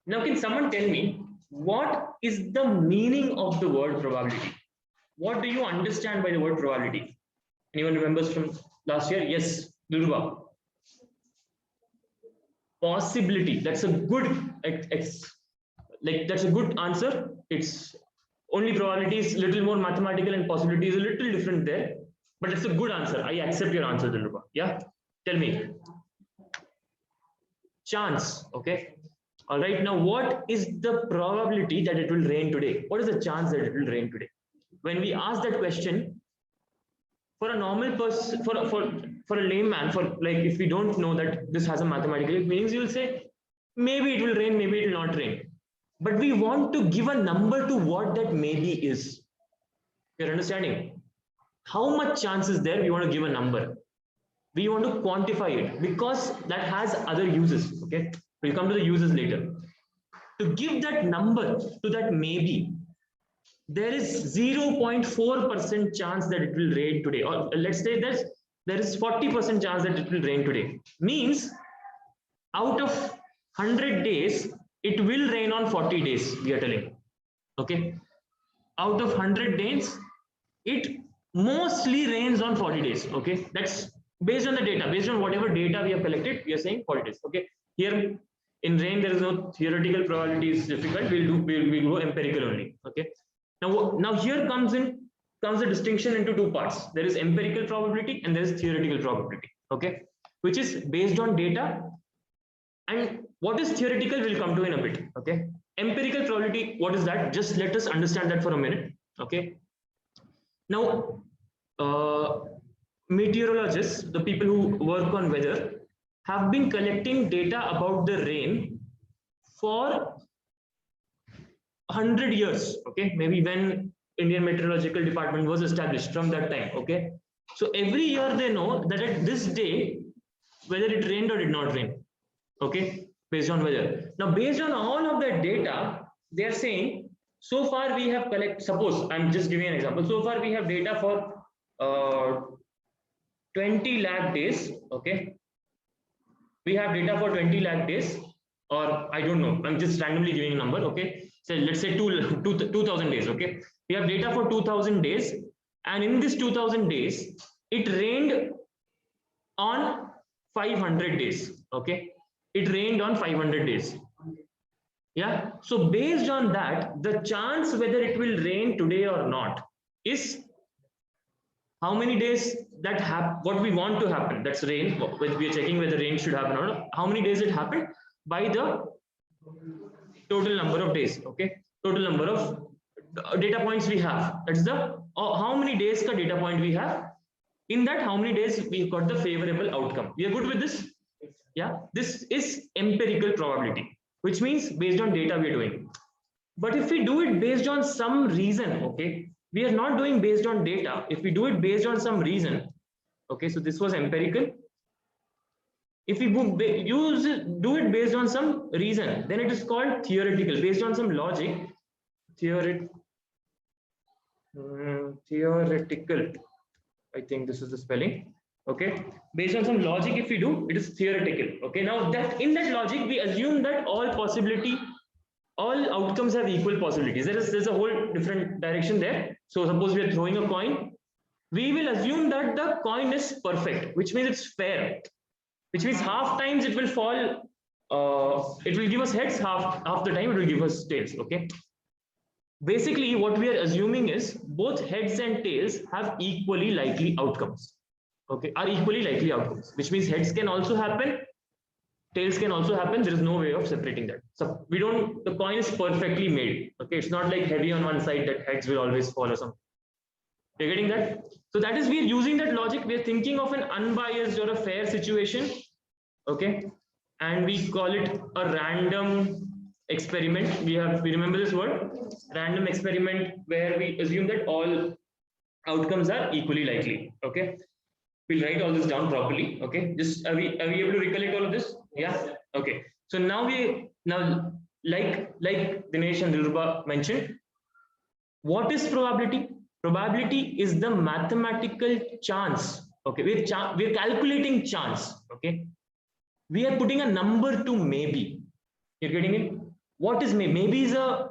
Now, can someone tell me what is the meaning of the word probability? What do you understand by the word probability? Anyone remembers from last year? Yes, Durva. Possibility. That's a good that's a good answer. It's only probability is a little more mathematical and possibility is a little different there, but it's a good answer. I accept your answer, Dilruba. Yeah, tell me. Chance. Okay. All right. Now, what is the probability that it will rain today? What is the chance that it will rain today? When we ask that question, for a normal person, for a layman, for like if we don't know that this has a mathematical meanings, you will say maybe it will rain, maybe it will not rain. But we want to give a number to what that maybe is. You're understanding? How much chance is there? We want to give a number. We want to quantify it because that has other uses. Okay, we'll come to the uses later. To give that number to that maybe, there is 0.4% chance that it will rain today, or let's say there is 40% chance that it will rain today. Means out of 100 days, it will rain on 40 days, we are telling. Okay, out of 100 days, it mostly rains on 40 days. Okay, that's based on the data, based on whatever data we have collected, we are saying 40 days. Okay, here in rain there is no theoretical probability, is difficult. We'll go empirical only. Okay, now here comes the distinction into two parts. There is empirical probability and there is theoretical probability. Okay, which is based on data, and what is theoretical we'll come to in a bit. Okay, empirical probability, what is that? Just let us understand that for a minute. Okay, now meteorologists, the people who work on weather, have been collecting data about the rain for 100 years. Okay, maybe when Indian Meteorological Department was established, from that time. Okay, so every year they know that at this day whether it rained or did not rain. Okay, based on weather. Now, based on all of that data, they are saying so far we have suppose I'm just giving an example. So far we have data for 20 lakh days. Okay, we have data for 20 lakh days, or I don't know, I'm just randomly giving a number. Okay, so let's say 2000 days. Okay, we have data for 2000 days, and in this 2000 days it rained on 500 days. Okay, it rained on 500 days. Yeah, so based on that, the chance whether it will rain today or not is how many days that what we want to happen, that's rain. We are checking whether rain should happen or not. How many days it happened by the total number of days. Okay, total number of data points we have. That's the how many days ka data point we have. In that, how many days we got the favorable outcome. We are good with this? Yeah, this is empirical probability, which means based on data we are doing. But if we do it based on some reason, okay, we are not doing based on data. If we do it based on some reason, okay, so this was empirical. If we do it based on some reason, then it is called theoretical, based on some logic. Theoretical. I think this is the spelling. Okay, based on some logic, if we do, it is theoretical. Okay, now that in that logic we assume that all outcomes have equal possibilities. There's a whole different direction there. So suppose we are throwing a coin, we will assume that the coin is perfect, which means it's fair, which means half times it will fall, it will give us heads, half the time it will give us tails. Okay, basically what we are assuming is both heads and tails have equally likely outcomes. Okay, are equally likely outcomes, which means heads can also happen, tails can also happen. There is no way of separating that. So we don't, the coin is perfectly made. Okay, it's not like heavy on one side that heads will always fall or something. You're getting that? So that is, we are using that logic. We are thinking of an unbiased or a fair situation. Okay, and we call it a random experiment. We remember this word, random experiment, where we assume that all outcomes are equally likely. Okay, we'll write all this down properly. Okay, just are we able to recollect all of this? Yeah. Okay, so now like Dinesh and Dilruba mentioned, what is probability? Probability is the mathematical chance. Okay, we're calculating chance. Okay, we are putting a number to maybe. You're getting it? What is maybe? Maybe is an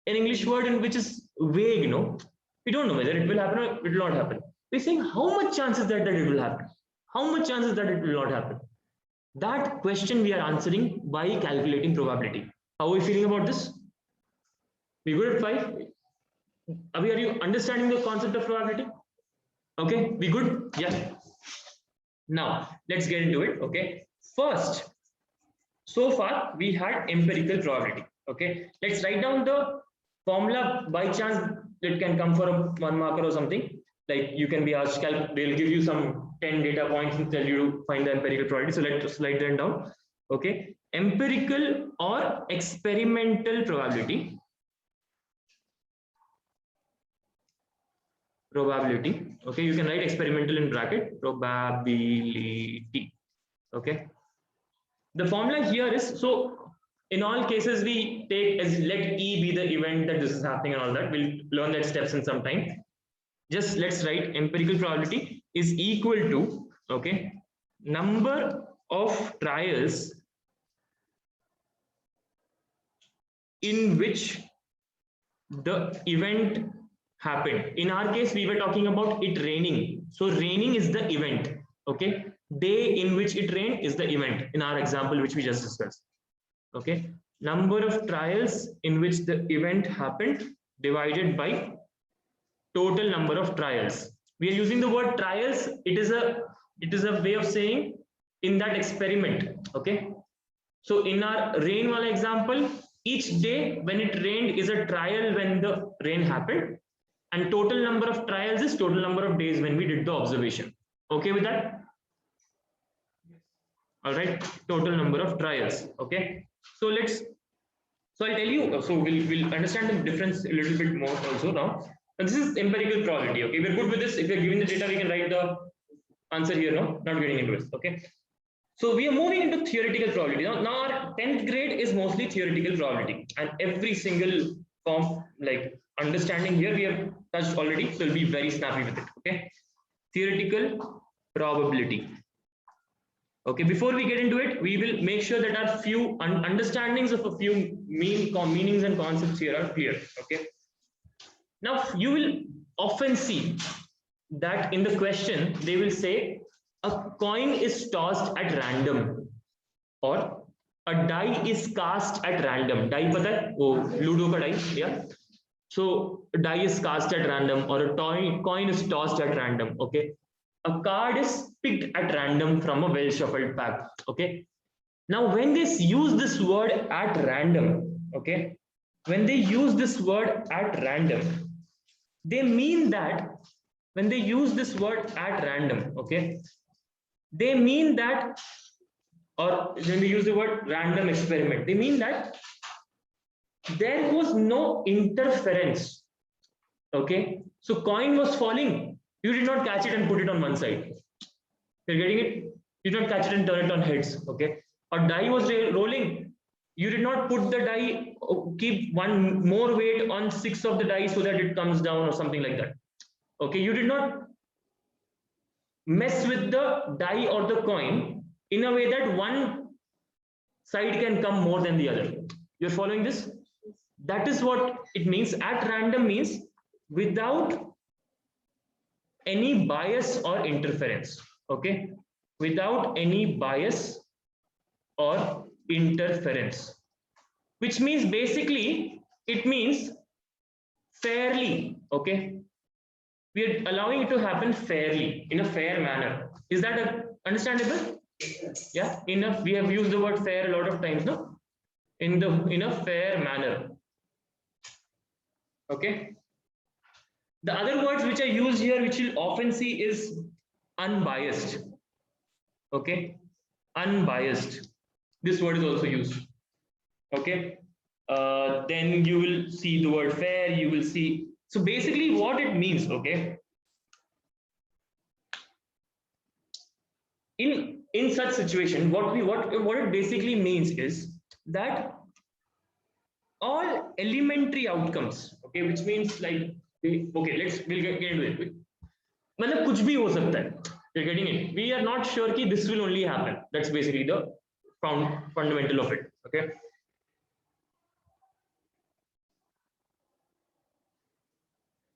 English word in which is vague, no? We don't know whether it will happen or it will not happen. We're saying how much chances that it will happen? How much chances that it will not happen? That question we are answering by calculating probability. How are we feeling about this? We good at 5? Are you understanding the concept of probability? Okay, we good? Yeah. Now let's get into it. Okay. First, so far we had empirical probability. Okay. Let's write down the formula. By chance it can come for a 1 marker or something. Like you can be asked, they'll give you some 10 data points and tell you to find the empirical probability. So let's write them down. Okay. Empirical or experimental probability. Okay, you can write experimental in bracket, probability. Okay, the formula here is, so in all cases we take as let E be the event that this is happening and all that. We'll learn that steps in some time. Just let's write empirical probability is equal to, okay, number of trials in which the event happened. In our case, we were talking about it raining. So raining is the event. Okay. Day in which it rained is the event in our example, which we just discussed. Okay. Number of trials in which the event happened divided by total number of trials. We are using the word trials. It is a way of saying in that experiment. Okay. So in our rain wala example, each day when it rained is a trial when the rain happened, and total number of trials is total number of days when we did the observation. Okay with that? All right, total number of trials. Okay, so I'll tell you, so we'll understand the difference a little bit more also now. And this is empirical probability. Okay, we're good with this. If you're giving the data, we can write the answer here. No, not getting into it. Okay, so we are moving into theoretical probability. Now our 10th grade is mostly theoretical probability, and every single form like understanding here we have touched already, so we'll be very snappy with it. Okay, theoretical probability. Okay, before we get into it, we will make sure that our few understandings of a few meanings and concepts here are clear. Okay, now you will often see that in the question they will say a coin is tossed at random or a die is cast at random. Die pata hai? Oh, Ludo ka die, yeah. So a die is cast at random or a coin is tossed at random. Okay, a card is picked at random from a well shuffled pack. Okay, now when they use this word at random, okay, when they use this word at random, they mean that when they use this word at random, okay, they mean that, or when they use the word random experiment, they mean that there was no interference. Okay, so coin was falling, you did not catch it and put it on one side. You're getting it? You did not catch it and turn it on heads. Okay, a die was rolling, you did not put the die, keep one more weight on 6 of the die so that it comes down or something like that. Okay, you did not mess with the die or the coin in a way that one side can come more than the other. You're following this? That is what it means. At random means without any bias or interference. Okay, without any bias or interference, which means basically it means fairly. Okay, we are allowing it to happen fairly in a fair manner. Is that understandable? Yeah, we have used the word fair a lot of times, no? In a fair manner. Okay, the other words which I use here, which you'll often see, is unbiased. Okay, unbiased. This word is also used. Okay, then you will see the word fair. You will see. So basically, what it means. Okay, in such situation, what it basically means is that all elementary outcomes. Okay, which means like, okay, we'll get into it. मतलब कुछ भी हो सकता है. You're getting it? We are not sure कि this will only happen. That's basically the fundamental of it. Okay.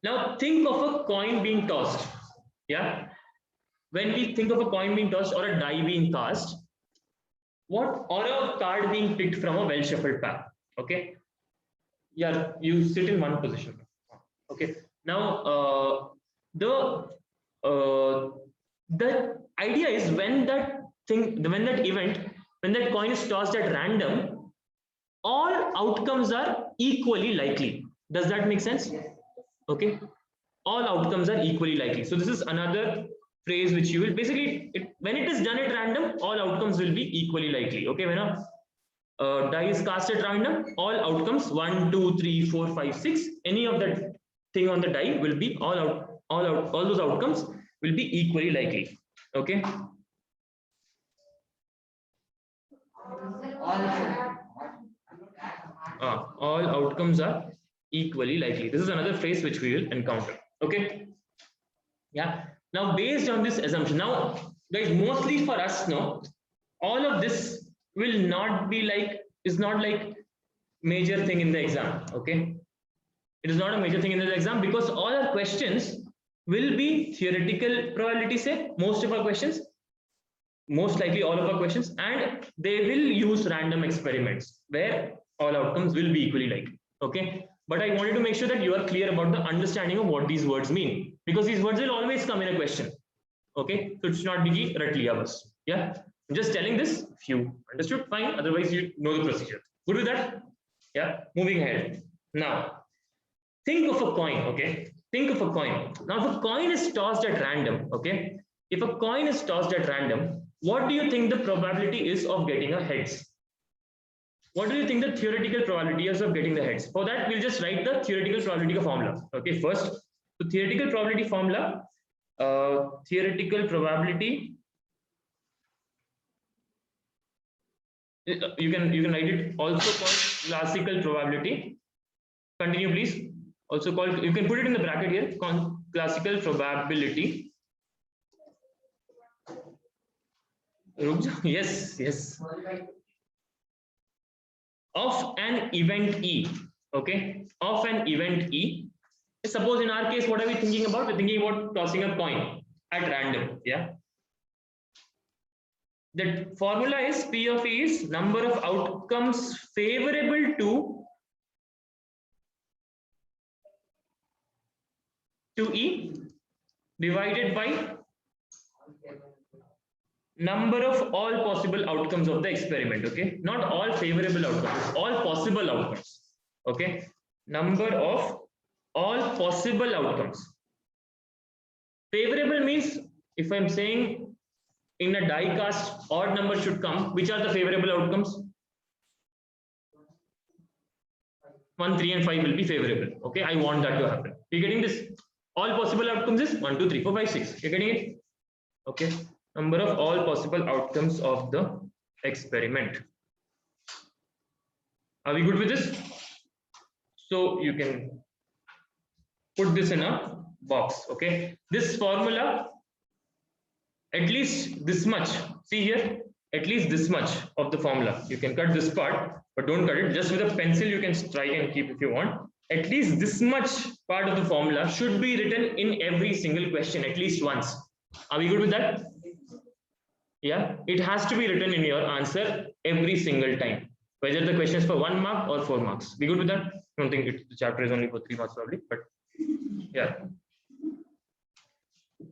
Now think of a coin being tossed. Yeah. When we think of a coin being tossed or a die being cast, what, or a card being picked from a well shuffled pack. Okay. Yeah, you sit in one position. Okay. Now uh, the idea is when that thing, when that event, when that coin is tossed at random, all outcomes are equally likely. Does that make sense? Okay. All outcomes are equally likely. So this is another phrase which you will basically, when it is done at random, all outcomes will be equally likely. Okay. When a die is cast at random, all outcomes 1, 2, 3, 4, 5, 6, any of that thing on the die will be all those outcomes will be equally likely. Okay. All outcomes are equally likely. This is another phrase which we will encounter. Okay. Yeah. Now, based on this assumption, now, guys, mostly for us, no, all of this will not be like, is not like major thing in the exam. Okay. It is not a major thing in the exam because all our questions will be theoretical probability, say, most of our questions, most likely all of our questions, and they will use random experiments where all outcomes will be equally likely. Okay. But I wanted to make sure that you are clear about the understanding of what these words mean, because these words will always come in a question. Okay. So it should not be Ratliyavas. Yeah. I'm just telling this. If you understood, fine. Otherwise, you know the procedure. Good with that? Yeah. Moving ahead. Now, think of a coin. Okay. Think of a coin. Now, if a coin is tossed at random, okay. If a coin is tossed at random, what do you think the probability is of getting a heads? What do you think the theoretical probability is of getting the heads? For that, we'll just write the theoretical probability formula. Okay, first, the theoretical probability formula, theoretical probability. You can write it also called classical probability. Continue, please. Also called, you can put it in the bracket here, classical probability. Yes, yes. Of an event E. Okay, of an event E. Suppose in our case, what are we thinking about? We're thinking about tossing a coin at random. Yeah. The formula is P of E is number of outcomes favorable to E divided by number of all possible outcomes of the experiment. Okay, not all favorable outcomes, all possible outcomes. Okay, number of all possible outcomes. Favorable means if I'm saying in a die cast odd number should come, which are the favorable outcomes? 1, 3 and 5 will be favorable. Okay, I want that to happen. You're getting this? All possible outcomes is 1, 2, 3, 4, 5, 6. You're getting it? Okay, number of all possible outcomes of the experiment. Are we good with this? So you can put this in a box. Okay, this formula, at least this much, see here, at least this much of the formula. You can cut this part, but don't cut it. Just with a pencil you can strike and keep if you want. At least this much part of the formula should be written in every single question at least once. Are we good with that? Yeah, it has to be written in your answer every single time, whether the question is for 1 mark or 4 marks. We good with that? I don't think the chapter is only for 3 marks probably, but yeah.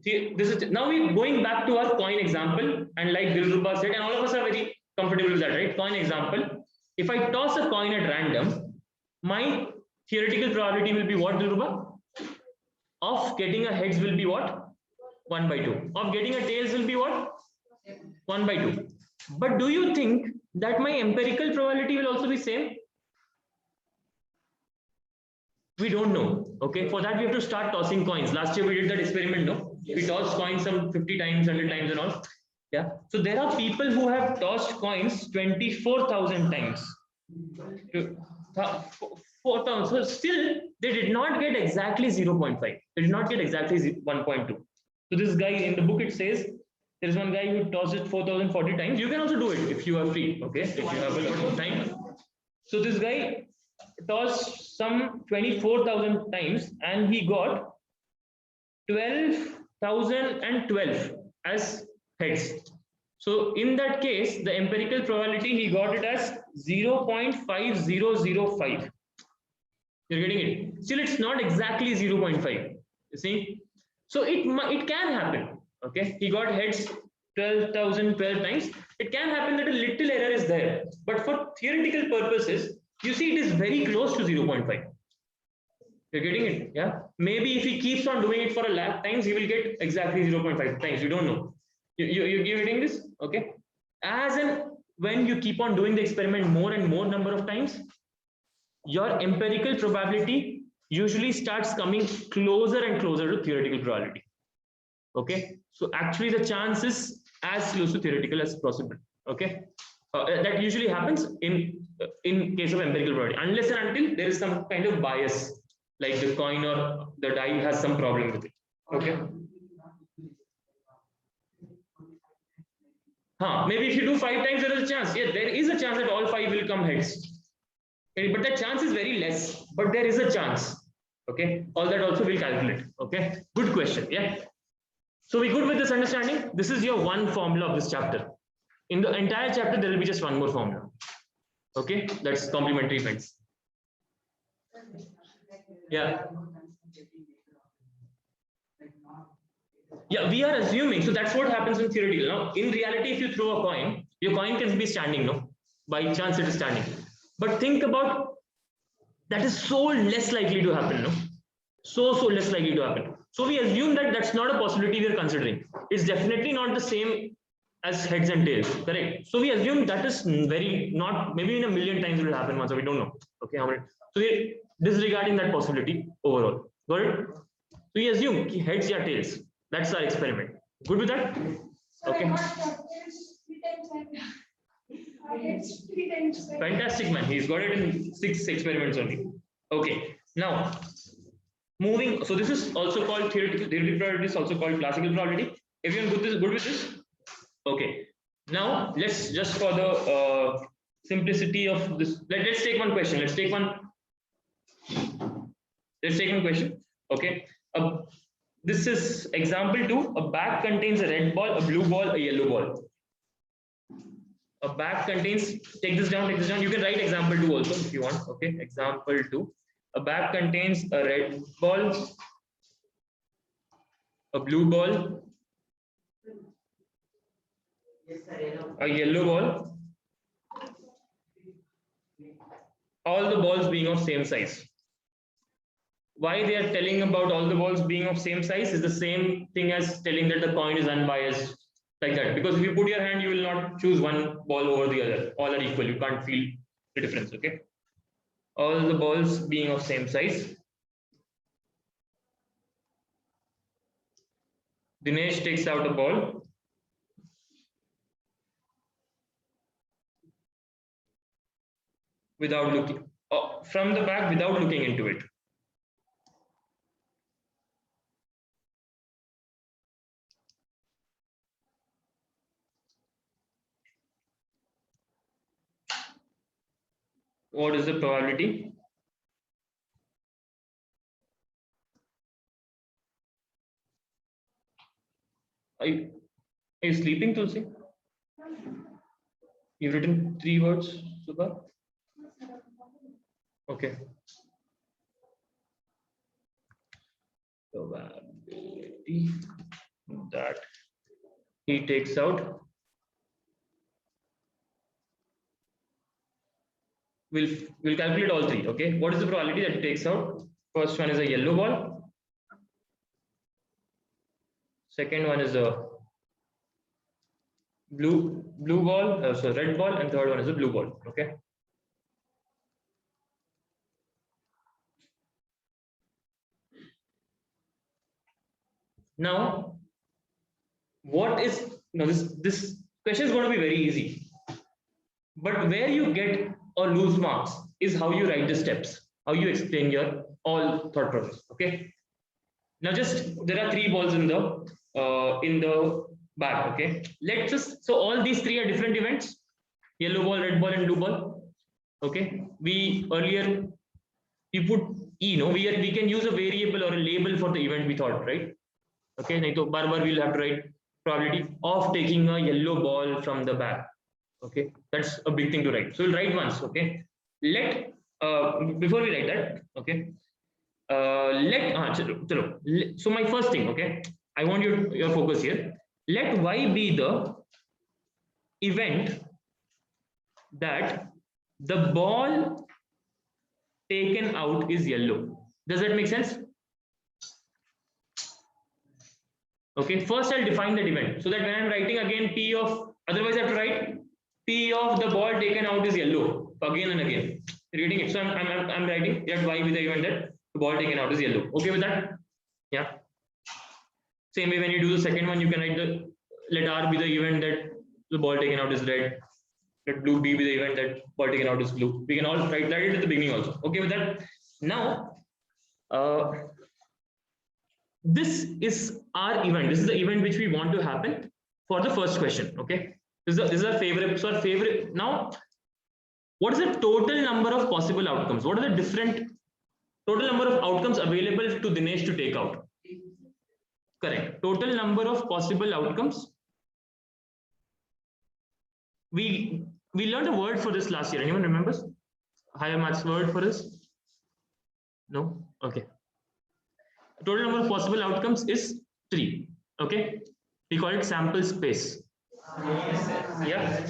See, this is now we're going back to our coin example, and like Dilruba said, and all of us are very comfortable with that, right? Coin example. If I toss a coin at random, my theoretical probability will be what, Dilruba? Of getting a heads will be what? 1 by 2. Of getting a tails will be what? 1 by 2. But do you think that my empirical probability will also be same? We don't know. Okay, for that we have to start tossing coins. Last year we did that experiment, no? We tossed coins some 50 times, 100 times and all. Yeah. So there are people who have tossed coins 24,000 times. 4,000. So still they did not get exactly 0.5. They did not get exactly 1.2. So this guy in the book, it says there is one guy who tossed it 4,040 times. You can also do it if you are free. Okay, if you have a lot of time. So this guy tossed some 24,000 times and he got 12,012 as heads. So in that case, the empirical probability he got it as 0.5005. You're getting it? Still, it's not exactly 0.5. You see? So it can happen. Okay, he got heads 12,012 times. It can happen that a little error is there, but for theoretical purposes, you see it is very close to 0.5. You're getting it? Yeah. Maybe if he keeps on doing it for a lakh times, he will get exactly 0.5 times. You don't know. You're getting this? Okay. As and when you keep on doing the experiment more and more number of times, your empirical probability usually starts coming closer and closer to theoretical probability. Okay. So actually the chance is as close to theoretical as possible. Okay. That usually happens in case of empirical probability, unless and until there is some kind of bias, like the coin or the die has some problem with it. Okay. Maybe if you do 5 times, there is a chance. Yeah, there is a chance that all 5 will come heads. Okay, but the chance is very less, but there is a chance. Okay, all that also will calculate. Okay, good question. Yeah. So we good with this understanding? This is your one formula of this chapter. In the entire chapter, there will be just one more formula. Okay, that's complementary effects. Yeah. Yeah, we are assuming. So that's what happens in theoretical. Now, in reality, if you throw a coin, your coin can be standing, no? By chance it is standing. But think about that is so less likely to happen, no? So less likely to happen. So we assume that that's not a possibility we are considering. It's definitely not the same as heads and tails, correct? So we assume that is very not, maybe in a million times it will happen once, so we don't know. Okay, how many? So we're disregarding that possibility overall. Got it? So we assume heads or tails. That's our experiment. Good with that? Okay. Fantastic, man. He's got it in 6 experiments only. Okay. Now, moving. So this is also called theoretical probability. Is also called classical probability. Everyone good with this? Okay. Now let's just for the simplicity of this. Let's take one question. Let's take one question. Okay. This is example 2. A bag contains a red ball, a blue ball, a yellow ball. A bag contains, take this down. You can write example 2 also if you want. Okay, example 2. A bag contains a red ball, a blue ball, a yellow ball, all the balls being of same size. Why they are telling about all the balls being of same size is the same thing as telling that the coin is unbiased, like that. Because if you put your hand, you will not choose one ball over the other. All are equal. You can't feel the difference. Okay. All the balls being of same size. Dinesh takes out a ball. Without looking, from the back without looking into it. What is the probability? Are you sleeping, Tulsi? You've written 3 words, Subha? Okay. Probability that he takes out. We'll calculate all 3. Okay. What is the probability that he takes out? First one is a yellow ball. Second one is a blue ball, so red ball, and third one is a blue ball. Okay. Now, what is now this question is going to be very easy, but where you get or lose marks is how you write the steps, how you explain your all thought process. Okay. Now, just there are 3 balls in the bag. Okay. Let's just so all these 3 are different events: yellow ball, red ball, and blue ball. Okay. We earlier you put E, no, we can use a variable or a label for the event we thought, right? Okay, nahi to bar we'll have to write probability of taking a yellow ball from the bag. Okay, that's a big thing to write. So we'll write once. Okay, let before we write that, okay, so my first thing, okay, I want your focus here. Let Y be the event that the ball taken out is yellow. Does that make sense? Okay, first I'll define that event so that when I'm writing again P of, otherwise I have to write P of the ball taken out is yellow again and again, reading it. So I'm writing that Y with the event that the ball taken out is yellow. Okay with that? Yeah. Same way when you do the second one, you can write the let R be the event that the ball taken out is red. Let blue be the event that ball taken out is blue. We can all write that at the beginning also. Okay with that? Now, this is our event. This is the event which we want to happen for the first question. Okay, this is our favorite. So our favorite. Now, what is the total number of possible outcomes? What are the different total number of outcomes available to Dinesh to take out? Correct. Total number of possible outcomes. We learned a word for this last year. Anyone remembers? Higher maths word for this? No. Okay. Total number of possible outcomes is 3. Okay, we call it sample space. Yeah.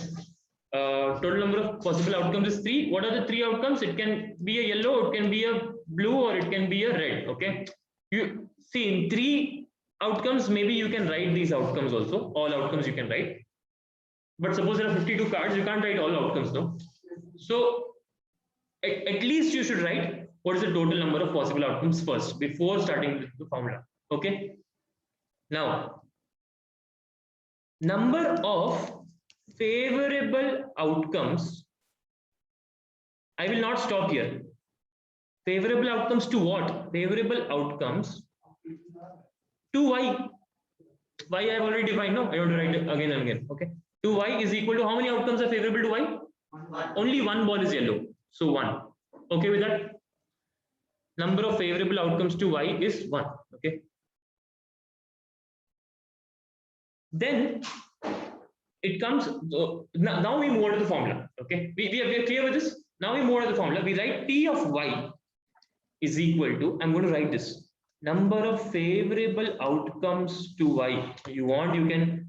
Total number of possible outcomes is 3. What are the 3 outcomes? It can be a yellow, it can be a blue, or it can be a red. Okay, you see in 3 outcomes, maybe you can write these outcomes also. All outcomes you can write, but suppose there are 52 cards, you can't write all outcomes, no. So at least you should write what is the total number of possible outcomes first before starting with the formula. Okay, now number of favorable outcomes, I will not stop here. Favorable outcomes to what? Favorable outcomes to Y. Y I have already defined. No, I want to write it again and again. Okay, to Y is equal to how many outcomes are favorable to Y? Only one ball is yellow, so 1. Okay with that? Number of favorable outcomes to Y is 1. Okay. Then it comes. Now we move on to the formula. Okay. We are clear with this. Now we move on to the formula. We write P of Y is equal to. I'm going to write this. Number of favorable outcomes to Y. You want, you can.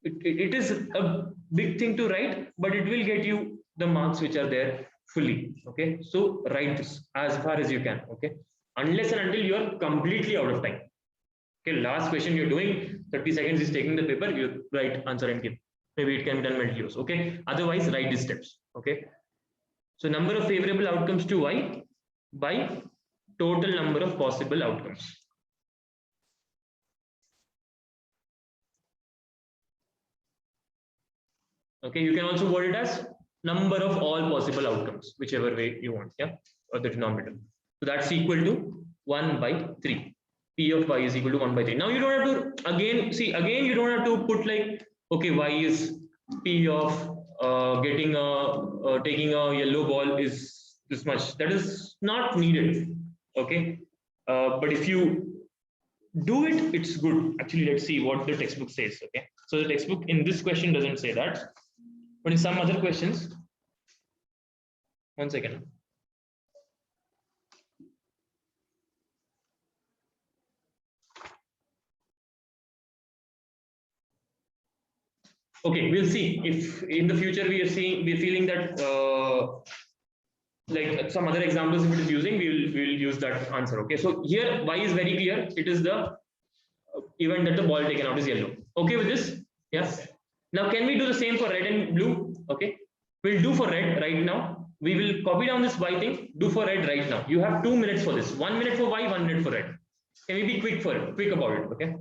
It is a big thing to write, but it will get you the marks which are there fully. Okay, so write this as far as you can. Okay, unless and until you are completely out of time. Okay, last question you're doing, 30 seconds is taking the paper, you write answer and give. Maybe it can be done mentally also. Okay, otherwise write these steps. Okay, so number of favorable outcomes to Y by total number of possible outcomes. Okay, you can also word it as number of all possible outcomes, whichever way you want. Yeah, or the denominator. So that's equal to 1 by 3. P of Y is equal to 1 by 3. Now you don't have to again see again. You don't have to put like, okay, Y is P of taking a yellow ball is this much. That is not needed. Okay, but if you do it, it's good. Actually, let's see what the textbook says. Okay, so the textbook in this question doesn't say that, but in some other questions. 1 second. Okay, we'll see if in the future we're feeling that like some other examples if it is using, we'll use that answer. Okay, so here Y is very clear. It is the event that the ball taken out is yellow. Okay with this? Yes. Now can we do the same for red and blue? Okay, we'll do for red right now. We will copy down this Y thing. Do for red right now. You have 2 minutes for this. 1 minute for Y, 1 minute for red. Can we be quick about it? Okay.